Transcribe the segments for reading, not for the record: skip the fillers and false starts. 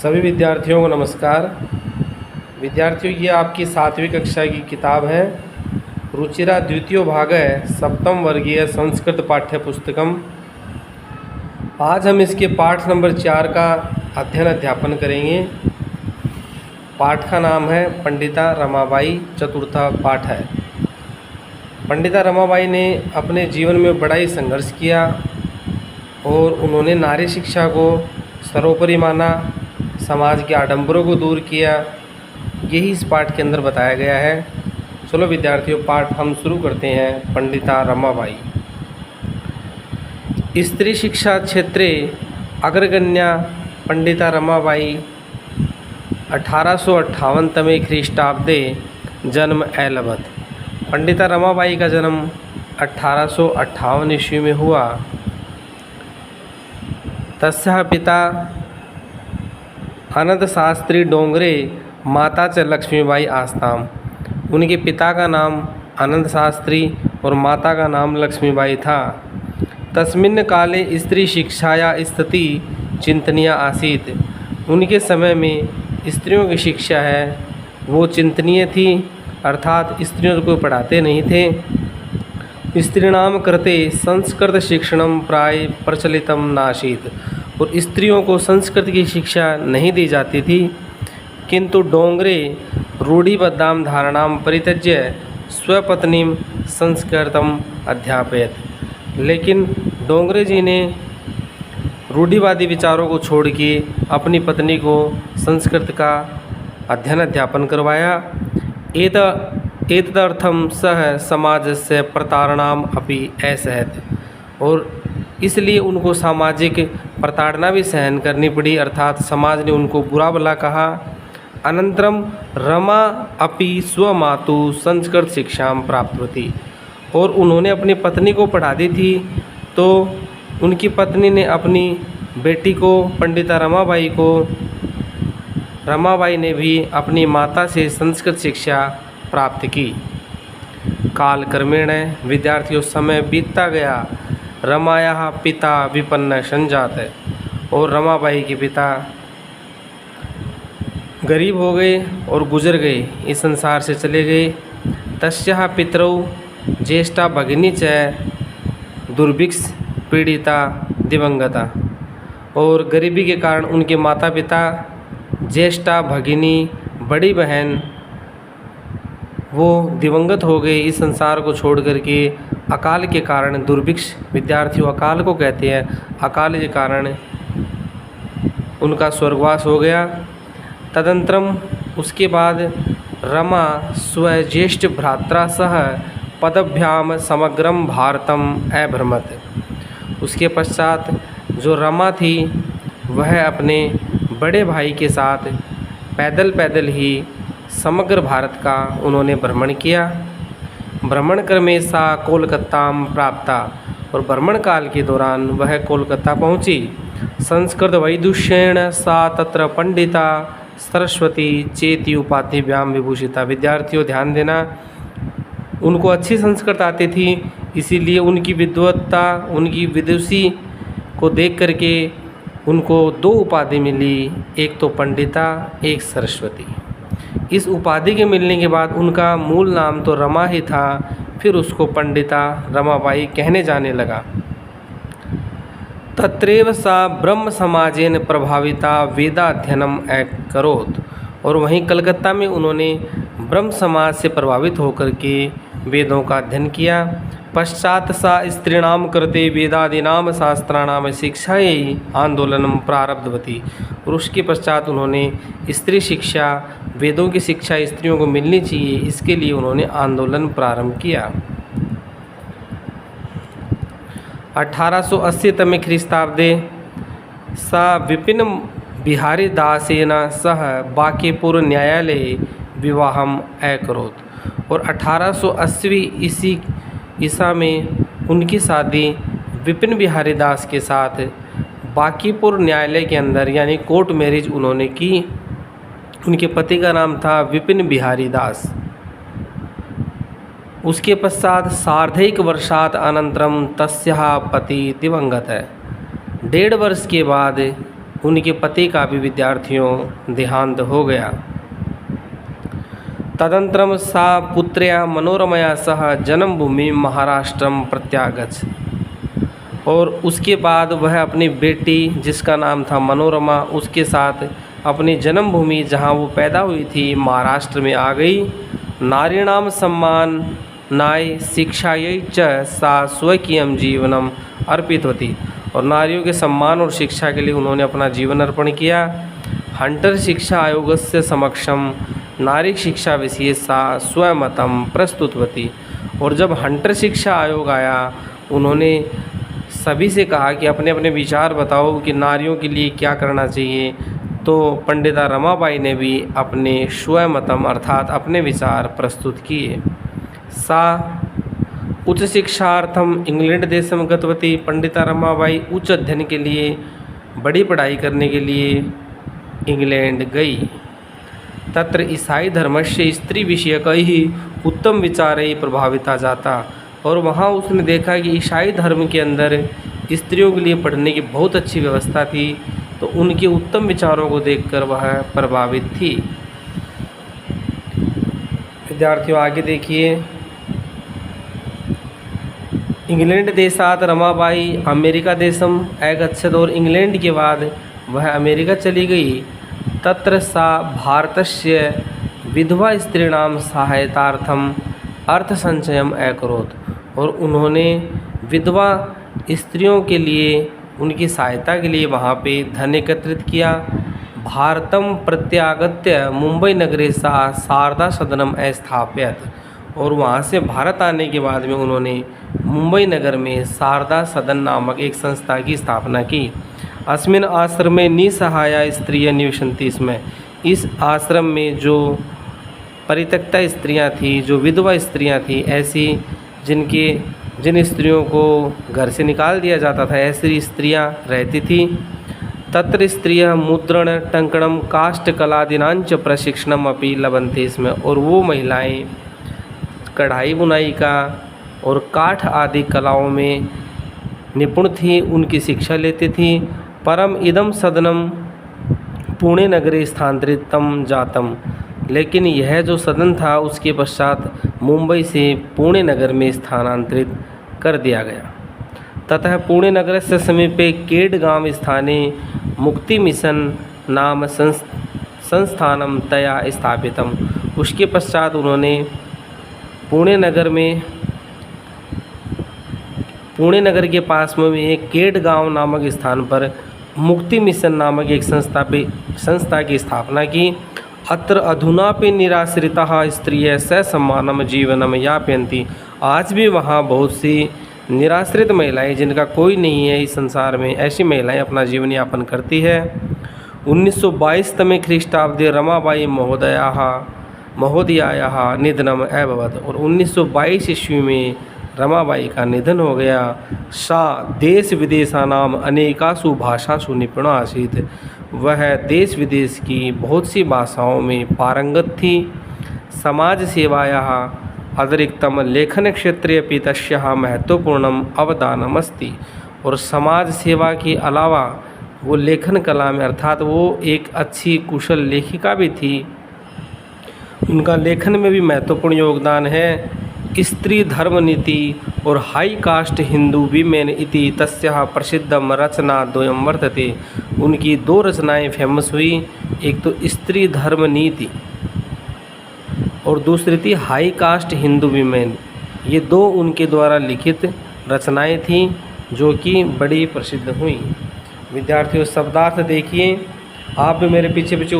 सभी विद्यार्थियों को नमस्कार। विद्यार्थियों, ये आपकी 7वीं कक्षा की किताब है। रुचिरा द्वितीय भाग है, सप्तम वर्गीय संस्कृत पाठ्य पुस्तकम। आज हम इसके पाठ नंबर 4 का अध्ययन अध्यापन करेंगे। पाठ का नाम है पंडिता रमाबाई। चतुर्था पाठ है। पंडिता रमाबाई ने अपने जीवन में बड़ा ही संघर्ष किया और उन्होंने नारी शिक्षा को सर्वोपरि माना, समाज के आडंबरों को दूर किया। यही इस पाठ के अंदर बताया गया है। चलो विद्यार्थियों, पाठ हम शुरू करते हैं। पंडिता रमाबाई। स्त्री शिक्षा क्षेत्रे अग्रगण्या पंडिता रमाबाई 1858 तमे ख्रीष्टाब्दे जन्म ऐलभत। पंडिता रमाबाई का जन्म 1858 ईस्वी में हुआ। तस्याः पिता आनंद शास्त्री डोंगरे, माता च लक्ष्मीबाई आस्ताम। उनके पिता का नाम आनंद शास्त्री और माता का नाम लक्ष्मीबाई था। तस्मिन् काले स्त्री शिक्षाया स्थिति चिंतनीया आसीत्। उनके समय में स्त्रियों की शिक्षा है वो चिंतनीय थी, अर्थात स्त्रियों को पढ़ाते नहीं थे। स्त्रीणाम कृते संस्कृत शिक्षणम प्राय प्रचलितम नासीत्। और स्त्रियों को संस्कृत की शिक्षा नहीं दी जाती थी। किंतु डोंगरे रूढ़िबद्धां धारणां परित्यज्य स्वपत्नीं संस्कृतम अध्यापयत। लेकिन डोंगरे जी ने रूढ़िवादी विचारों को छोड़ के अपनी पत्नी को संस्कृत का अध्ययन अध्यापन करवाया। एतदर्थं सह समाजस्य प्रताड़नाम् अपि असहत। और इसलिए उनको सामाजिक प्रताड़ना भी सहन करनी पड़ी, अर्थात समाज ने उनको बुरा भला कहा। अनंतरम रमा अपि स्वमातु संस्कृत शिक्षा प्राप्तवती। और उन्होंने अपनी पत्नी को पढ़ा दी थी, तो उनकी पत्नी ने अपनी बेटी को पंडिता रमाबाई ने भी अपनी माता से संस्कृत शिक्षा प्राप्त की। काल क्रमेण विद्यार्थियों समय बीतता गया। रमायाः पिता विपन्न संजात। और रमाबाई के पिता गरीब हो गए और गुजर गए, इस संसार से चले गए। तस्याः पितरौ ज्येष्ठा भगिनी च दुर्भिक्ष पीड़िता दिवंगता। और गरीबी के कारण उनके माता पिता, ज्येष्ठा भगिनी बड़ी बहन, वो दिवंगत हो गए इस संसार को छोड़ करके। अकाल के कारण दुर्भिक्ष, विद्यार्थियों अकाल को कहते हैं, अकाल के कारण उनका स्वर्गवास हो गया। तदंतरम उसके बाद रमा स्वज्येष्ठ भ्रात्रा सह पदभ्याम समग्रम भारतम अभ्रमत। उसके पश्चात जो रमा थी वह अपने बड़े भाई के साथ पैदल पैदल ही समग्र भारत का उन्होंने भ्रमण किया। भ्रमण क्रमे सा कोलकाताम प्राप्ता। और भ्रमण काल के दौरान वह कोलकाता पहुंची। संस्कृत वैदुष्येण सा तत्र पंडिता सरस्वती चेति उपाधिभ्याम विभूषिता। विद्यार्थियों ध्यान देना, उनको अच्छी संस्कृत आती थी, इसीलिए उनकी विद्वत्ता, उनकी विदुषी को देख करके उनको 2 उपाधि मिली, एक तो पंडिता, एक सरस्वती। इस उपाधि के मिलने के बाद उनका मूल नाम तो रमा ही था, फिर उसको पंडिता रमाबाई कहने जाने लगा। तत्रैव सा ब्रह्म समाजेन प्रभाविता वेदाध्ययनम अकरोत्। और वहीं कलकत्ता में उन्होंने ब्रह्म समाज से प्रभावित होकर के वेदों का अध्ययन किया। पश्चात सा स्त्रीणाम कृते वेदादीनाम शास्त्राणाम शिक्षायै आंदोलनम प्रारब्धवती। और उसके पश्चात उन्होंने स्त्री शिक्षा, वेदों की शिक्षा स्त्रियों को मिलनी चाहिए, इसके लिए उन्होंने आंदोलन प्रारंभ किया। 1880 तमे ख्रीष्टाब्दे सा विपिन बिहारी दासेन सह बांकीपुर न्यायालये विवाहम अकरोत्। और 1880 ईसा में उनकी शादी विपिन बिहारी दास के साथ बांकीपुर न्यायालय के अंदर यानी कोर्ट मैरिज उन्होंने की। उनके पति का नाम था विपिन बिहारी दास। उसके पश्चात सार्धैक वर्षात अनंतरम तस्याः पति दिवंगत है। 1.5 वर्ष के बाद उनके पति का भी विद्यार्थियों देहांत हो गया। तदनन्तरं सा पुत्र्या मनोरमया सह जन्मभूमि महाराष्ट्रम प्रत्यागच्छ। और उसके बाद वह अपनी बेटी जिसका नाम था मनोरमा, उसके साथ अपनी जन्मभूमि जहाँ वो पैदा हुई थी महाराष्ट्र में आ गई। नारीणाम सम्मान नाय शिक्षायै च सा स्वकीयं जीवनम अर्पितवती। और नारियों के सम्मान और शिक्षा के लिए उन्होंने अपना जीवन अर्पण किया। हंटर शिक्षा आयोगस्य समक्षम नारी शिक्षा विषये सा स्वमतम प्रस्तुतवती। और जब हंटर शिक्षा आयोग आया, उन्होंने सभी से कहा कि अपने अपने विचार बताओ कि नारियों के लिए क्या करना चाहिए। तो पंडिता रमाबाई ने भी अपने स्वमतम अर्थात अपने विचार प्रस्तुत किए। सा उच्च शिक्षार्थम इंग्लैंड देशम गतवती। पंडिता रमाबाई उच्च अध्ययन के लिए, बड़ी पढ़ाई करने के लिए इंग्लैंड गई। तत्र ईसाई धर्मस्य स्त्री विषयक ही उत्तम विचारे प्रभाविता जाता। और वहाँ उसने देखा कि ईसाई धर्म के अंदर स्त्रियों के लिए पढ़ने की बहुत अच्छी व्यवस्था थी, तो उनके उत्तम विचारों को देखकर वह प्रभावित थी। विद्यार्थियों आगे देखिए, इंग्लैंड देशात रमाबाई अमेरिका देशम अगच्छत। और इंग्लैंड के बाद वह अमेरिका चली गई। तत्र सा भारतस्य विधवा स्त्रीणाम सहायतार्थम अर्थसंचयम अकरोत्। और उन्होंने विधवा स्त्रियों के लिए, उनकी सहायता के लिए वहाँ पे धन एकत्रित किया। भारतम प्रत्यागत्य मुंबई नगरे सा शारदा सदनम अस्थाप्यत। और वहाँ से भारत आने के बाद में उन्होंने मुंबई नगर में शारदा सदन नामक एक संस्था की स्थापना की। अस्मिन आश्रमे निसहाया स्त्रियाँ निवसन्ति। इसमें इस आश्रम में जो परित्यक्ता स्त्रियाँ थी, जो विधवा स्त्रियाँ थी, ऐसी जिन स्त्रियों को घर से निकाल दिया जाता था, ऐसी स्त्रियाँ रहती थी। तत्र स्त्रियः मुद्रण टंकणम काष्ठकलादीनांच प्रशिक्षणम अपि लभन्ते। इसमें और वो महिलाएं कढ़ाई बुनाई का और काठ आदि कलाओं में निपुण थी, उनकी शिक्षा लेती थी। परम इदम सदनम पुणे नगरे स्थानांतरितम जातम। लेकिन यह जो सदन था उसके पश्चात मुंबई से पुणे नगर में स्थानांतरित कर दिया गया। ततः पुणे नगरस्य समीपे केडगांव स्थाने मुक्ति मिशन नाम संस्थानम तया स्थापितम। उसके पश्चात उन्होंने पुणे नगर के पास में एक केडगांव नामक स्थान पर मुक्ति मिशन नामक एक संस्था की स्थापना की। अत्र अधुनापि निराश्रिताः स्त्रियः ससम्मानं जीवनं यापयन्ति। आज भी वहाँ बहुत सी निराश्रित महिलाएं, जिनका कोई नहीं है इस संसार में, ऐसी महिलाएं अपना जीवन यापन करती है। 1922 तमे ख्रीष्टाब्दे रमाबाई महोदयायाः निधनम अभवत्। और 1922 ईस्वी में रमाबाई का निधन हो गया। सा देश विदेशानाम अनेकासु भाषासु निपुणा आसीत्। वह देश विदेश की बहुत सी भाषाओं में पारंगत थी। समाज सेवायाः अतिरिक्तम लेखन क्षेत्रे अपि तस्याः महत्वपूर्णम अवदानम अस्ति। और समाज सेवा के अलावा वो लेखन कला में, अर्थात वो एक अच्छी कुशल लेखिका भी थी, उनका लेखन में भी महत्वपूर्ण योगदान है। स्त्री धर्म नीति और हाई कास्ट हिंदू वीमेन इति तस्याः प्रसिद्धम रचना द्वयं वर्तते। उनकी दो रचनाएं फेमस हुई, एक तो स्त्री धर्म नीति और दूसरी थी हाई कास्ट हिंदू वीमेन। ये दो उनके द्वारा लिखित रचनाएं थीं जो कि बड़ी प्रसिद्ध हुई। विद्यार्थियों शब्दार्थ देखिए, आप भी मेरे पीछे पीछे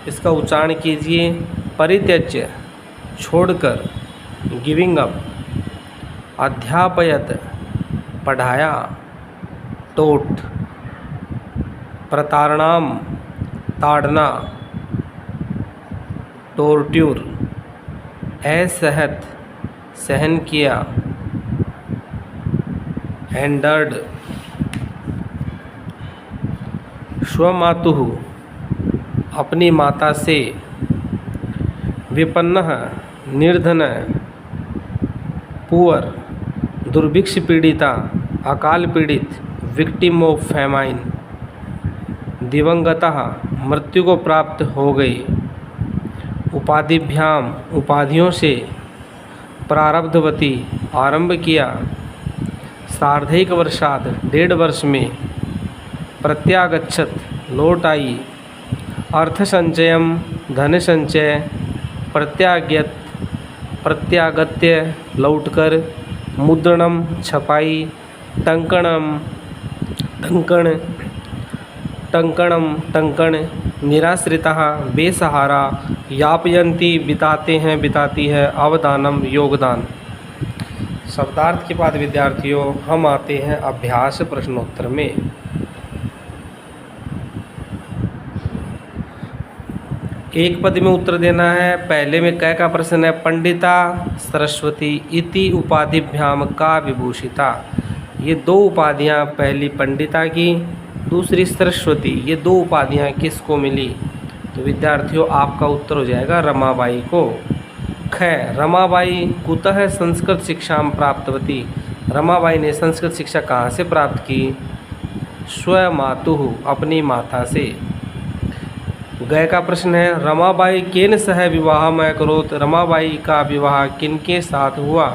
इसका उच्चारण कीजिए। परित्यज्य छोड़कर, गिविंग अप, अध्यापयत पढ़ाया, टोट, प्रताड़नाम ताड़ना, टोर्ट्यूर, असहत सहन किया, एंडर्ड, स्वमातुः अपनी माता से, विपन्नः निर्धन, पुअर दुर्भिक्ष पीड़िता, अकाल पीड़ित, विक्टिम ऑफ फैमाइन, दिवंगतः मृत्यु को प्राप्त हो गई। उपाधिभ्याम उपाधियों से प्रारब्धवती आरंभ किया। सार्धैक वर्षाद 1.5 वर्ष में प्रत्यागच्छत लौट आई। अर्थ संचयम धन संचय प्रत्यागत्य लौटकर। मुद्रणम छपाई। टंकण निराश्रितः बेसहारा। यापयंती बिताती है। अवदानम योगदान। शब्दार्थ के बाद विद्यार्थियों हम आते हैं अभ्यास प्रश्नोत्तर में। एक पद में उत्तर देना है। पहले में क का प्रश्न है, पंडिता सरस्वती इति उपाधिभ्याम का विभूषिता। ये 2 उपाधियाँ, पहली पंडिता की, दूसरी सरस्वती, ये 2 उपाधियाँ किसको मिली? तो विद्यार्थियों आपका उत्तर हो जाएगा रमाबाई को। ख, रमाबाई कुतः संस्कृत शिक्षा प्राप्तवती। रमाबाई ने संस्कृत शिक्षा कहाँ से प्राप्त की? स्वमातुः अपनी माता से। ग का प्रश्न है, रमाबाई केन सह विवाहम अकरोत्। रमाबाई का विवाह किनके साथ हुआ?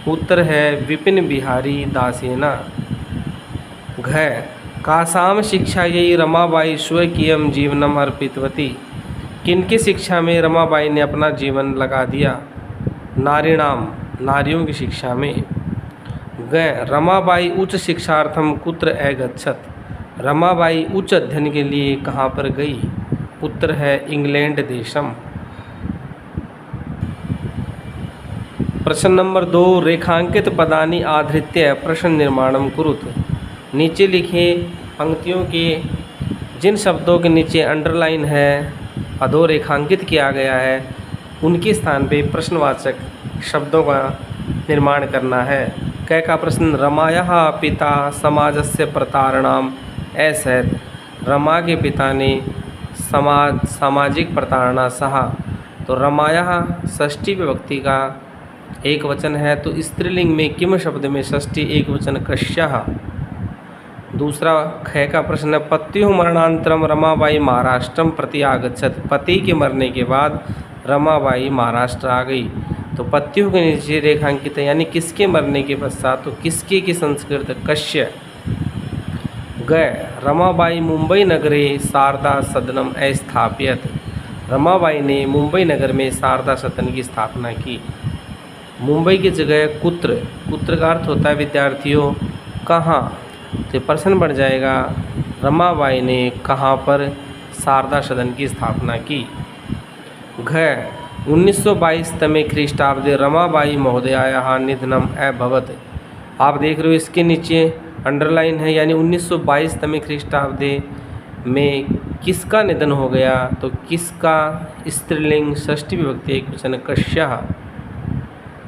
उत्तर है विपिन बिहारी दासेना। घ, कासाम शिक्षा यही रमाबाई स्वकीयम जीवनम अर्पितवती। किनकी शिक्षा में रमाबाई ने अपना जीवन लगा दिया? नारीणाम नारियों की शिक्षा में। ग, रमाबाई उच्च शिक्षार्थम कुत्र अगच्छत। रमाबाई उच्च अध्ययन के लिए कहाँ पर गई? उत्तर है इंग्लैंड देशम। प्रश्न नंबर 2, रेखांकित पदानि आधृत्य प्रश्न निर्माणम कुरुत। नीचे लिखे पंक्तियों के जिन शब्दों के नीचे अंडरलाइन है, अधोरेखांकित किया गया है, उनके स्थान पे प्रश्नवाचक शब्दों का निर्माण करना है। क का प्रश्न, रमायाः पिता समाजस्य प्रतारणाम असहत। रमा के पिता ने सामाजिक प्रताड़ना सहा। तो रमायाः षष्ठी विभक्ति का एक वचन है, तो स्त्रीलिंग में किम शब्द में षष्ठी एक वचन कश्यः। दूसरा ख का प्रश्न है, पत्युः मरणानंतरम रमाबाई महाराष्ट्रम प्रति आगच्छत। पति के मरने के बाद रमाबाई महाराष्ट्र आ गई। तो पत्युः के नीचे रेखांकित है, यानी किसके मरने के पश्चात, तो किसके की संस्कृत कश्य। ग, रमाबाई मुंबई नगरे शारदा सदनम अस्थाप्यत। रमाबाई ने मुंबई नगर में शारदा सदन की स्थापना की। मुंबई की जगह कुत्र, कुत्र का अर्थ होता है विद्यार्थियों कहाँ। तो प्रश्न बढ़ जाएगा, रमाबाई ने कहाँ पर शारदा सदन की स्थापना की। घ, 1922 तमे ख्रीष्टाब्दे रमाबाई महोदयायाः निधनम अभवत्। आप देख रहे हो इसके नीचे अंडरलाइन है, यानी 1922 तमे ख्रीष्टाब्दे में किसका निधन हो गया? तो किसका? स्त्रीलिंग षष्ठी विभक्ति एक वचन कश्यः।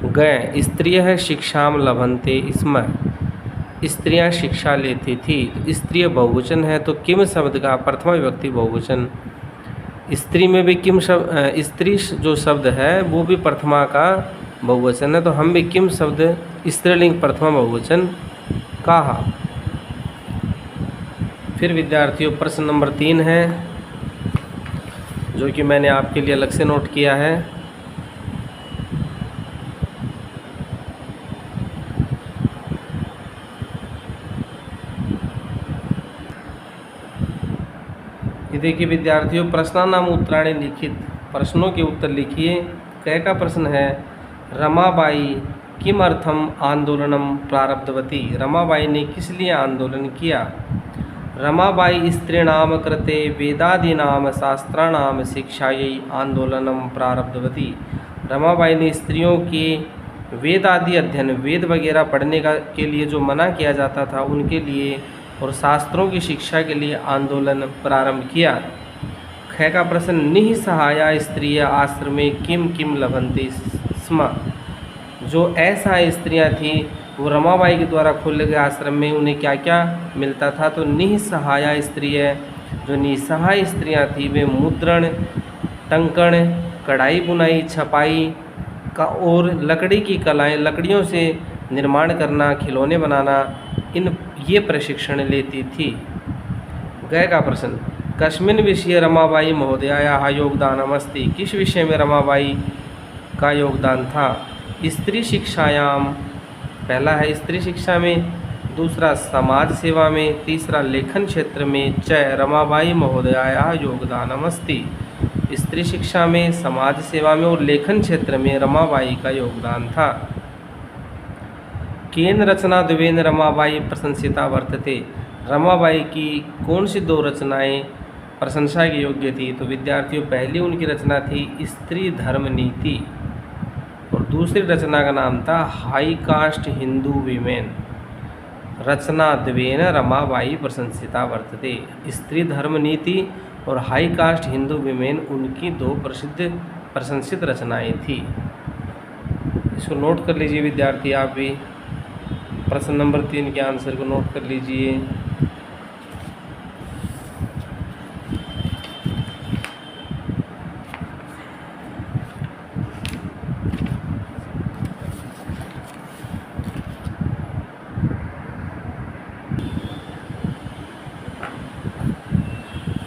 ग, स्त्रियः शिक्षाम लभन्ते स्म। स्त्रियां शिक्षा लेती थी। स्त्रीय बहुवचन है, तो किम शब्द का प्रथमा विभक्ति बहुवचन। स्त्री में भी किम शब्द, स्त्री जो शब्द है वो भी प्रथमा का बहुवचन है, तो हम भी किम शब्द स्त्रीलिंग प्रथमा बहुवचन कहा। फिर विद्यार्थियों प्रश्न नंबर 3 है, जो कि मैंने आपके लिए अलग से नोट किया है। ये देखिए विद्यार्थियों, प्रश्नानाम उत्तराणि लिखित। प्रश्नों के उत्तर लिखिए। क का प्रश्न है, रमाबाई किमर्थम आंदोलनम प्रारब्धवती। रमाबाई ने किस लिए आंदोलन किया? रमाबाई स्त्रीणाम कृते वेदादीनाम शास्त्राणाम शिक्षायै आंदोलनम प्रारब्धवती। रमाबाई ने स्त्रियों के वेद आदि अध्ययन, वेद वगैरह पढ़ने के लिए जो मना किया जाता था उनके लिए और शास्त्रों की शिक्षा के लिए आंदोलन प्रारंभ किया। ख का प्रश्न, निःसहाया स्त्रिय आश्रमे किम किम लभन्ते स्म। जो ऐसा स्त्रियां थी वो रमाबाई के द्वारा खोले गए आश्रम में उन्हें क्या क्या मिलता था? तो निःसहाया स्त्रिय, जो निसहाय स्त्रियां थी वे मुद्रण, टंकण, कढ़ाई बुनाई, छपाई का और लकड़ी की कलाएं, लकड़ियों से निर्माण करना, खिलौने बनाना, ये प्रशिक्षण लेती थी। गए का प्रश्न, कस्मिन् विषये रमाबाई महोदयायाः योगदानमस्ति, किस विषय में रमाबाई का योगदान था। स्त्री शिक्षायाम, पहला है स्त्री शिक्षा में, दूसरा समाज सेवा में, तीसरा लेखन क्षेत्र में च रमाबाई महोदयायाः योगदानमस्ति। स्त्री शिक्षा में, समाज सेवा में और लेखन क्षेत्र में रमाबाई का योगदान था। केन रचना द्वेन रमाबाई प्रशंसिता वर्तते, रमाबाई की कौन सी दो रचनाएं प्रशंसा के योग्य थी। तो विद्यार्थियों, पहली उनकी रचना थी स्त्री धर्म नीति और दूसरी रचना का नाम था हाई कास्ट हिंदू वीमेन। रचना द्वेन रमाबाई प्रशंसिता वर्तते, स्त्री धर्म नीति और हाई कास्ट हिंदू वीमेन उनकी दो प्रसिद्ध प्रशंसित रचनाएं थी। इसको नोट कर लीजिए विद्यार्थी, आप भी प्रश्न नंबर 3 के आंसर को नोट कर लीजिए।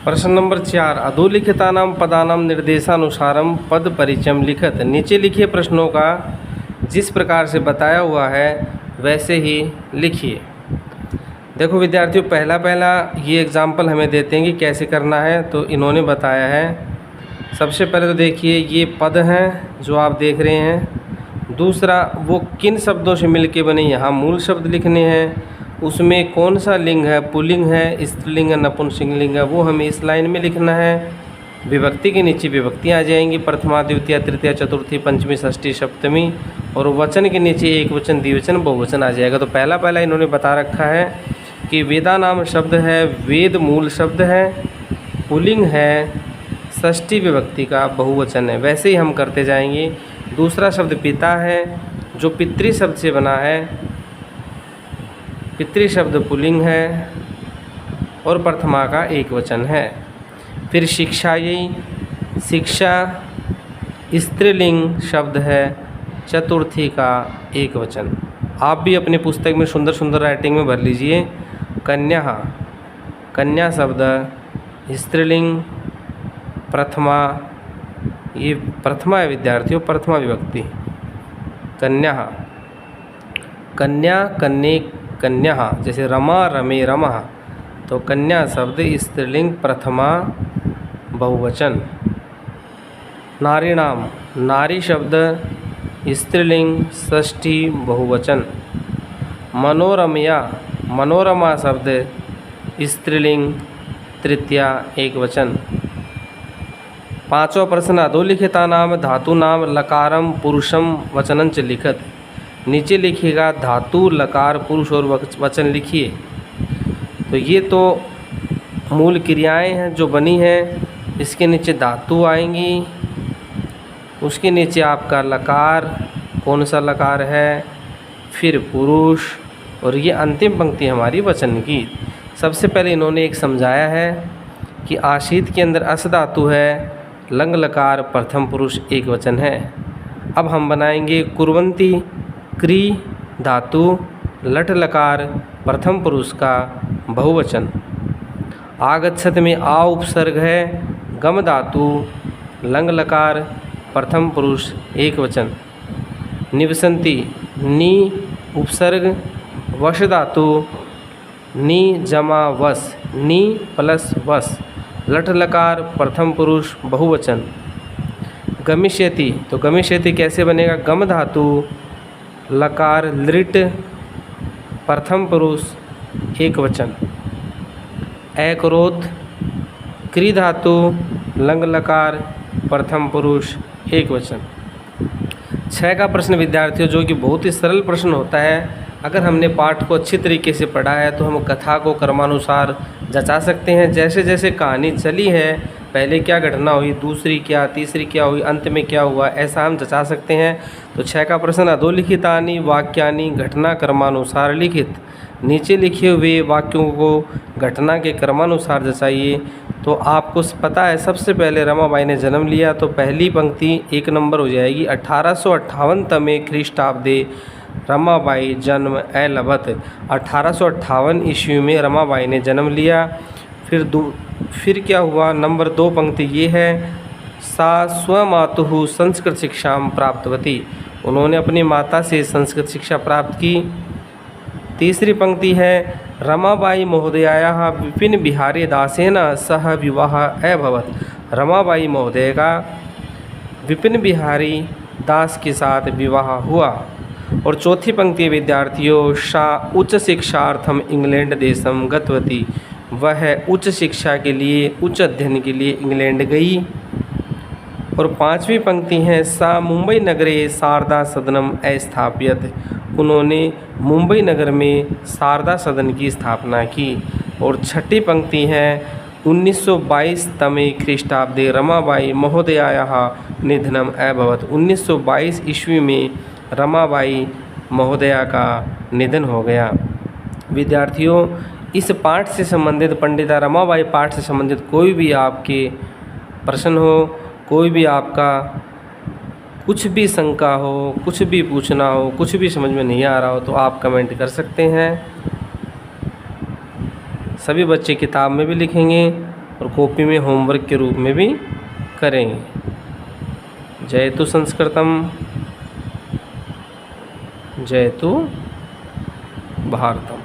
प्रश्न नंबर 4, अधोलिखितानां पदानां निर्देशानुसारम पद परिचयम लिखत। नीचे लिखिए प्रश्नों का जिस प्रकार से बताया हुआ है वैसे ही लिखिए। देखो विद्यार्थियों, पहला ये एग्जाम्पल हमें देते हैं कि कैसे करना है, तो इन्होंने बताया है। सबसे पहले तो देखिए ये पद हैं जो आप देख रहे हैं। दूसरा, वो किन शब्दों से मिलके बने, यहाँ मूल शब्द लिखने हैं। उसमें कौन सा लिंग है, पुल्लिंग है, स्त्रीलिंग है, नपुंसकलिंग है, वो हमें इस लाइन में लिखना है। विभक्ति के नीचे विभक्तियाँ आ जाएंगी, प्रथमा द्वितीय तृतीय चतुर्थी पंचमी षष्ठी सप्तमी, और वचन के नीचे एक वचन द्विवचन बहुवचन आ जाएगा। तो पहला इन्होंने बता रखा है कि वेदा नाम शब्द है, वेद मूल शब्द है, पुल्लिंग है, षष्ठी विभक्ति का बहुवचन है। वैसे ही हम करते जाएंगे। दूसरा शब्द पिता है जो पितृ शब्द से बना है, पितृ शब्द पुल्लिंग है और प्रथमा का एक वचन है। फिर शिक्षा, यही शिक्षा स्त्रीलिंग शब्द है, चतुर्थी का एक वचन। आप भी अपनी पुस्तक में सुंदर सुंदर राइटिंग में भर लीजिए। कन्या, कन्या शब्द स्त्रीलिंग, प्रथमा, ये प्रथमा है विद्यार्थियों, प्रथमा विभक्ति। कन्या, कन्या, कन्ये, कन्या, जैसे रमा रमे रमः, तो कन्या शब्द स्त्रीलिंग, प्रथमा बहुवचन। नारीणाम, नारी शब्द स्त्रीलिंग, षष्ठी बहुवचन। मनोरमया, मनोरमा शब्द स्त्रीलिंग, तृतीया एक वचन। पांचवा प्रश्न, अधोलिखितानां धातूनां लकारम पुरुषम वचनं च लिखत। नीचे लिखिएगा धातु, लकार, पुरुष और वचन लिखिए। तो ये तो मूल क्रियाएं हैं जो बनी हैं। इसके नीचे धातु आएंगी, उसके नीचे आपका लकार, कौन सा लकार है, फिर पुरुष, और ये अंतिम पंक्ति हमारी वचन की। सबसे पहले इन्होंने एक समझाया है कि आशीत के अंदर अस धातु है, लंग लकार प्रथम पुरुष एक वचन है। अब हम बनाएंगे कुर्वंती क्री धातु, लट लकार प्रथम पुरुष का बहुवचन। आगच्छत में आ उपसर्ग है, गम धातु, लंग लकार प्रथम पुरुष एक वचन। निवसंती, नी उपसर्ग, वश धातु, नी जमा वस, नी प्लस वस, लट लकार प्रथम पुरुष बहुवचन। गमिष्यति, तो गमिष्यति कैसे बनेगा, गम धातु, लकार लृट प्रथम पुरुष एक वचन। अकरोत, क्री धातु, लंग लकार प्रथम पुरुष एक वचन। 6 का प्रश्न विद्यार्थियों, जो कि बहुत ही सरल प्रश्न होता है। अगर हमने पाठ को अच्छी तरीके से पढ़ा है तो हम कथा को क्रमानुसार जचा सकते हैं। जैसे जैसे कहानी चली है, पहले क्या घटना हुई, दूसरी क्या, तीसरी क्या हुई, अंत में क्या हुआ, ऐसा हम जचा सकते हैं। तो 6 का प्रश्न, अधोलिखितानि वाक्यानि घटना क्रमानुसार लिखित। नीचे लिखे हुए वाक्यों को घटना के क्रमानुसार जचाइए। तो आपको पता है सबसे पहले रमाबाई ने जन्म लिया, तो पहली पंक्ति 1 नंबर हो जाएगी। 1858 तमे ख्रीष्टाब्दे रमाबाई जन्म अलभत। 1858 ईस्वी में रमाबाई ने जन्म लिया। फिर क्या हुआ, नंबर 2 पंक्ति ये है, सा स्वमातुः संस्कृत शिक्षां प्राप्तवती, उन्होंने अपनी माता से संस्कृत शिक्षा प्राप्त की। तीसरी पंक्ति है, रमाबाई महोदयायाः विपिन बिहारी दासेन सह विवाह अभवत्, रमाबाई महोदय का विपिन बिहारी दास के साथ विवाह हुआ। और चौथी पंक्ति विद्यार्थियों, सा उच्च शिक्षार्थम इंग्लैंड देशम गतवती, वह उच्च शिक्षा के लिए, उच्च अध्ययन के लिए इंग्लैंड गई। और पांचवी पंक्ति है, सा मुंबई नगरे शारदा सदनम अस्थाप्यत, उन्होंने मुंबई नगर में शारदा सदन की स्थापना की। और छठी पंक्ति है, 1922 तमे ख्रीष्टाब्दे रमाबाई महोदयायाः निधनम अभवत्, 1922 ईस्वी में रमाबाई महोदया का निधन हो गया। विद्यार्थियों, इस पाठ से संबंधित, पंडिता रमाबाई पाठ से संबंधित कोई भी आपके प्रश्न हो, कोई भी आपका कुछ भी शंका हो, कुछ भी पूछना हो, कुछ भी समझ में नहीं आ रहा हो, तो आप कमेंट कर सकते हैं। सभी बच्चे किताब में भी लिखेंगे और कॉपी में होमवर्क के रूप में भी करेंगे। जयतु संस्कृतम, जयतु भारतम।